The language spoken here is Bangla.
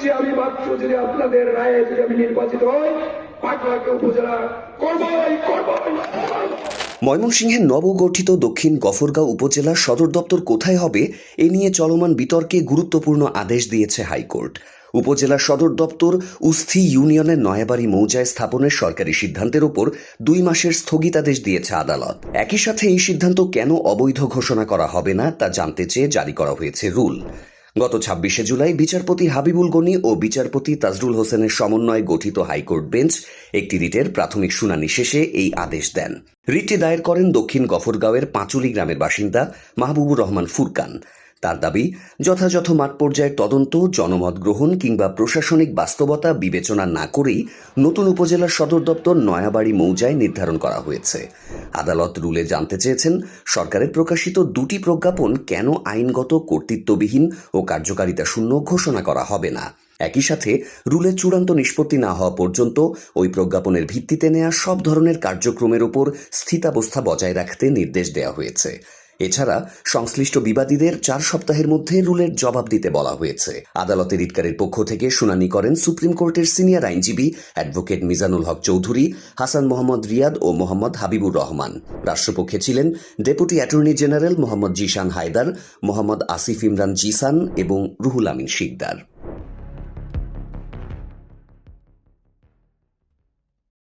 বলছি, আমি মাত্র যদি আপনাদের রায়ে যদি আমি নির্বাচিত হই, পাটুয়াকে উপজেলা করবই। ময়মনসিংহের নবগঠিত দক্ষিণ গফরগাঁও উপজেলা সদর দপ্তর কোথায় হবে এ নিয়ে চলমান বিতর্কে গুরুত্বপূর্ণ আদেশ দিয়েছে হাইকোর্ট। উপজেলা সদর দপ্তর উস্থি ইউনিয়নের নয়াবাড়ি মৌজায় স্থাপনের সরকারি সিদ্ধান্তের ওপর 2 মাসের স্থগিতাদেশ দিয়েছে আদালত। একই সাথে এই সিদ্ধান্ত কেন অবৈধ ঘোষণা করা হবে না তা জানতে চেয়ে জারি করা হয়েছে রুল। গত 26শে জুলাই বিচারপতি হাবিবুল গনি ও বিচারপতি তাজরুল হোসেনের সমন্বয়ে গঠিত হাইকোর্ট বেঞ্চ একটি রিটের প্রাথমিক শুনানি শেষে এই আদেশ দেন। রিটটি দায়ের করেন দক্ষিণ গফরগাঁওয়ের পাঁচুলি গ্রামের বাসিন্দা মাহবুবুর রহমান ফুরকান। তার দাবি, যথাযথ মাঠ পর্যায়ের তদন্ত, জনমত গ্রহণ কিংবা প্রশাসনিক বাস্তবতা বিবেচনা না করেই নতুন উপজেলার সদর দপ্তর নয়াবাড়ি মৌজায় নির্ধারণ করা হয়েছে। আদালত রুলে জানতে চেয়েছেন, সরকারের প্রকাশিত 2টি প্রজ্ঞাপন কেন আইনগত, কর্তৃত্ববিহীন ও কার্যকারিতা শূন্য ঘোষণা করা হবে না। একই সাথে রুলের চূড়ান্ত নিষ্পত্তি না হওয়া পর্যন্ত ওই প্রজ্ঞাপনের ভিত্তিতে নেওয়া সব ধরনের কার্যক্রমের ওপর স্থিতাবস্থা বজায় রাখতে নির্দেশ দেওয়া হয়েছে। এছাড়া সংশ্লিষ্ট বিবাদীদের 4 সপ্তাহের মধ্যে রুলের জবাব দিতে বলা হয়েছে। আদালতের রিটকারীর পক্ষ থেকে শুনানি করেন সুপ্রিম কোর্টের সিনিয়র আইনজীবী অ্যাডভোকেট মিজানুল হক চৌধুরী, হাসান মোহাম্মদ রিয়াদ ও মোহাম্মদ হাবিবুর রহমান। রাষ্ট্রপক্ষে ছিলেন deputy attorney general Mohammad Zishan Haider, Mohammad Asif Imran Jisan এবং রুহুল আমিন শিকদার।